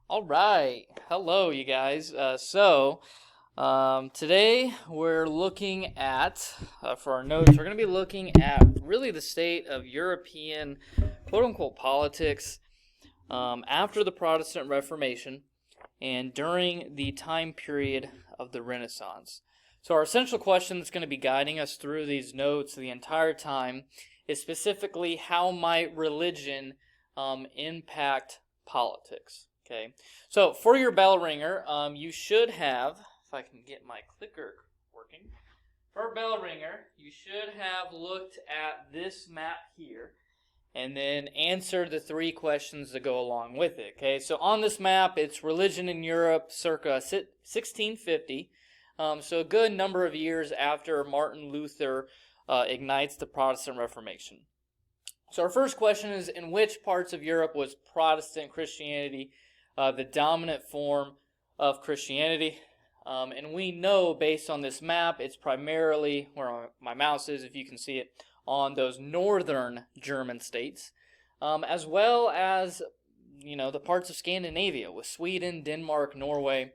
All right. Hello, you guys. Today we're looking at, for our notes, we're going to be looking at really the state of European quote unquote politics after the Protestant Reformation and during the time period of the Renaissance. So, our essential question that's going to be guiding us through these notes the entire time is specifically how might religion impact politics? Okay, so for your bell ringer, you should have, if I can get my clicker working, for a bell ringer, you should have looked at this map here and then answered the three questions that go along with it. Okay, so on this map, it's religion in Europe circa 1650, so a good number of years after Martin Luther ignites the Protestant Reformation. So our first question is, in which parts of Europe was Protestant Christianity the dominant form of Christianity? And we know, based on this map, it's primarily, where my mouse is, if you can see it, on those northern German states, as well as, the parts of Scandinavia with Sweden, Denmark, Norway,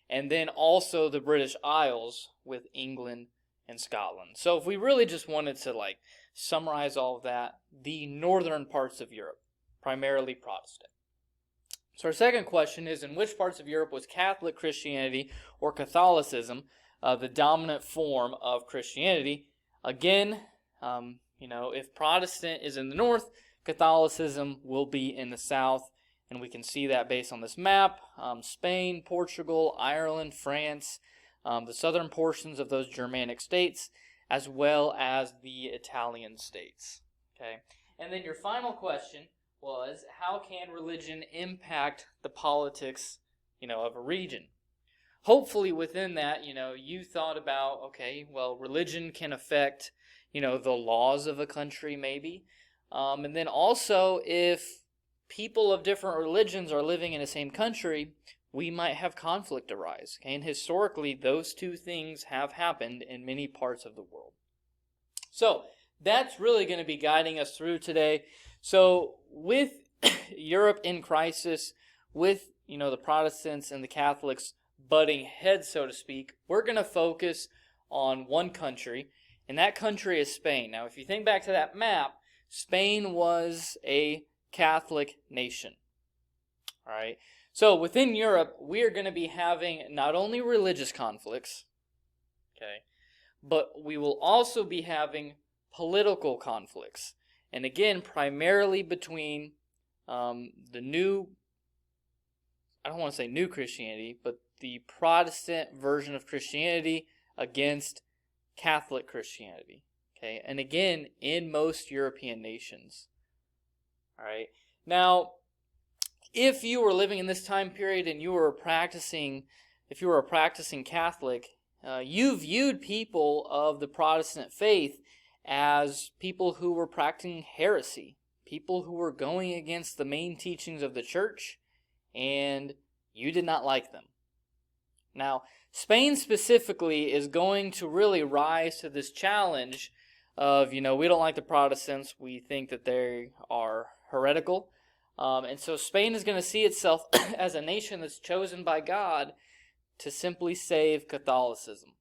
and then also the British Isles with England and Scotland. So if we really just wanted to summarize all of that, the northern parts of Europe, primarily Protestant. So our second question is, in which parts of Europe was Catholic Christianity or Catholicism the dominant form of Christianity? Again, if Protestant is in the north, Catholicism will be in the south, and we can see that based on this map. Spain, Portugal, Ireland, France, the southern portions of those Germanic states, as well as the Italian states. Okay, and then your final question was, how can religion impact the politics, of a region? Hopefully within that, you thought about, okay, well, religion can affect, the laws of a country maybe. And then also, if people of different religions are living in the same country, we might have conflict arise. Okay? And historically, those two things have happened in many parts of the world. So that's really going to be guiding us through today. So with Europe in crisis, with, the Protestants and the Catholics butting heads, so to speak, we're going to focus on one country, and that country is Spain. Now, if you think back to that map, Spain was a Catholic nation. All right. So within Europe, we are going to be having not only religious conflicts, okay, but we will also be having political conflicts. And again, primarily between the new, I don't want to say new Christianity, but the Protestant version of Christianity against Catholic Christianity. Okay, and again, in most European nations. All right. Now, if you were living in this time period and you were a practicing Catholic, you viewed people of the Protestant faith as people who were practicing heresy, people who were going against the main teachings of the church, and you did not like them. Now, Spain specifically is going to really rise to this challenge of, we don't like the Protestants, we think that they are heretical, and so Spain is going to see itself as a nation that's chosen by God to simply save Catholicism.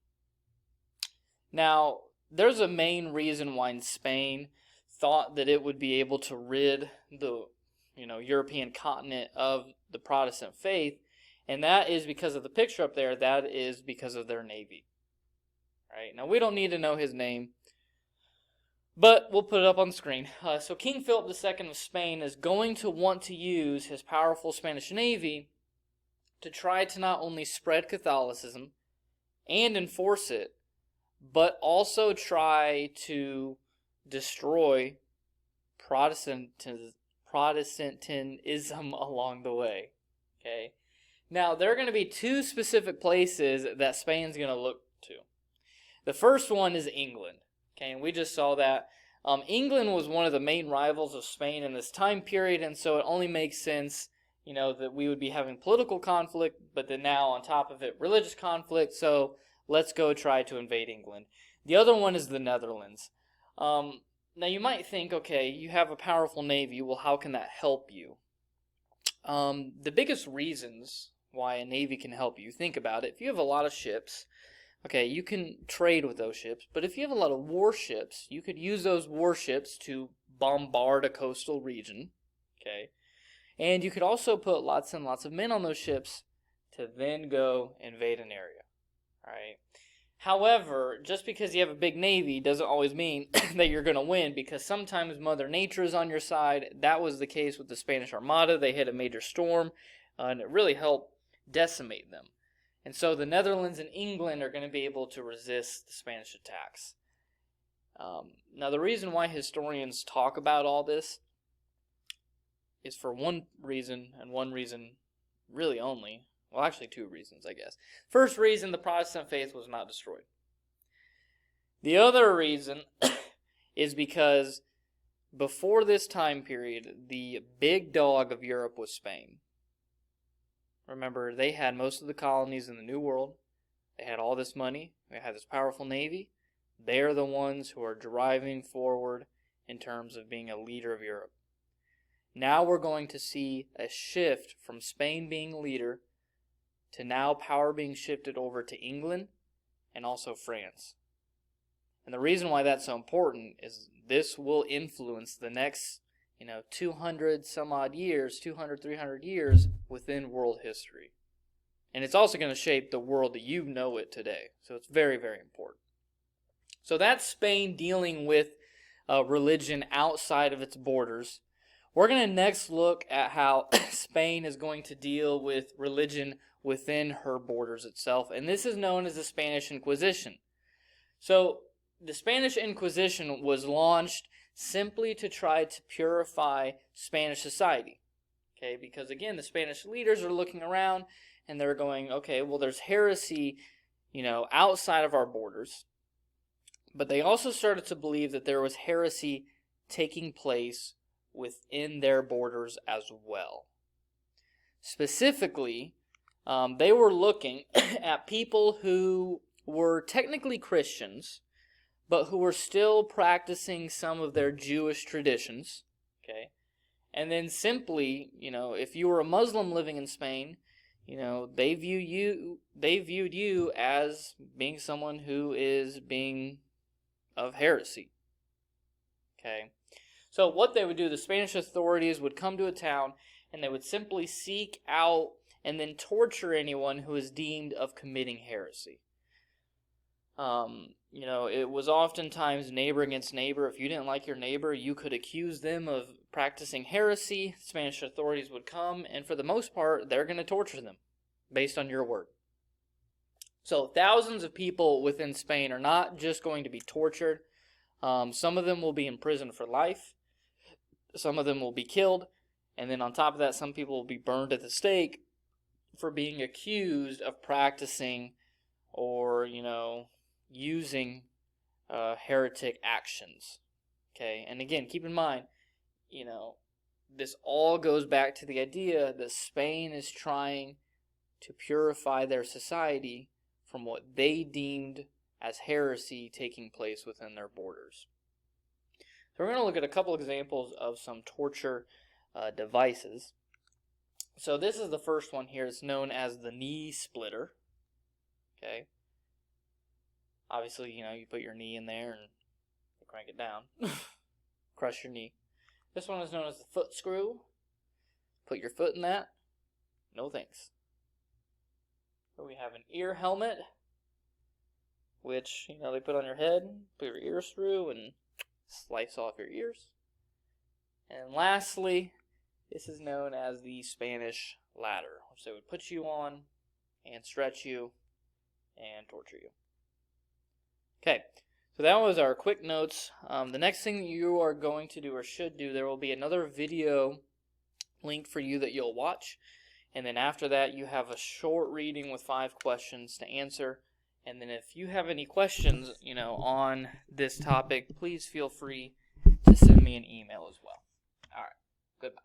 Now, there's a main reason why Spain thought that it would be able to rid the, European continent of the Protestant faith, and that is because of the picture up there. That is because of their navy. Right? Now, we don't need to know his name, but we'll put it up on the screen. So King Philip II of Spain is going to want to use his powerful Spanish navy to try to not only spread Catholicism and enforce it, but also try to destroy Protestantism along the way. Okay. Now, there are going to be two specific places that Spain's going to look to. The first one is England. Okay, and we just saw that. England was one of the main rivals of Spain in this time period, and so it only makes sense, that we would be having political conflict, but then now on top of it, religious conflict. So let's go try to invade England. The other one is the Netherlands. Now, you might think, okay, you have a powerful navy. Well, how can that help you? The biggest reasons why a navy can help you, think about it. If you have a lot of ships, okay, you can trade with those ships, but if you have a lot of warships, you could use those warships to bombard a coastal region, okay? And you could also put lots and lots of men on those ships to then go invade an area, right? However, just because you have a big navy doesn't always mean that you're going to win, because sometimes Mother Nature is on your side. That was the case with the Spanish Armada. They hit a major storm, and it really helped decimate them. And so the Netherlands and England are going to be able to resist the Spanish attacks. Now, the reason why historians talk about all this is for one reason, and one reason really only. Well, actually 2 reasons, I guess. First reason, the Protestant faith was not destroyed. The other reason is because before this time period, the big dog of Europe was Spain. Remember, they had most of the colonies in the New World. They had all this money. They had this powerful navy. They're the ones who are driving forward in terms of being a leader of Europe. Now we're going to see a shift from Spain being leader to now power being shifted over to England and also France. And the reason why that's so important is this will influence the next 200 some odd years, 200, 300 years within world history. And it's also going to shape the world that you know it today. So it's very, very important. So that's Spain dealing with religion outside of its borders. We're going to next look at how Spain is going to deal with religion within her borders itself. And this is known as the Spanish Inquisition. So the Spanish Inquisition was launched simply to try to purify Spanish society. Okay, because again, the Spanish leaders are looking around and they're going, okay, well, there's heresy, outside of our borders. But they also started to believe that there was heresy taking place within their borders as well. Specifically, they were looking at people who were technically Christians, but who were still practicing some of their Jewish traditions, okay? And then simply, if you were a Muslim living in Spain, they viewed you as being someone who is being of heresy, okay? So what they would do, the Spanish authorities would come to a town and they would simply seek out and then torture anyone who is deemed of committing heresy. It was oftentimes neighbor against neighbor. If you didn't like your neighbor, you could accuse them of practicing heresy. Spanish authorities would come, and for the most part, they're going to torture them based on your word. So thousands of people within Spain are not just going to be tortured. Some of them will be imprisoned for life. Some of them will be killed. And then on top of that, some people will be burned at the stake for being accused of practicing or, using heretic actions. Okay, and again, keep in mind, this all goes back to the idea that Spain is trying to purify their society from what they deemed as heresy taking place within their borders. So we're going to look at a couple examples of some torture devices. So this is the first one here. It's known as the knee splitter. Okay. Obviously, you put your knee in there and crank it down. Crush your knee. This one is known as the foot screw. Put your foot in that. No thanks. So we have an ear helmet, which, they put on your head, put your ears through, and slice off your ears. And lastly, this is known as the Spanish ladder, which they would put you on and stretch you and torture you. Okay, so that was our quick notes. The next thing that you are going to do or should do, there will be another video link for you that you'll watch. And then after that, you have a short reading with 5 questions to answer. And then if you have any questions, on this topic, please feel free to send me an email as well. All right, goodbye.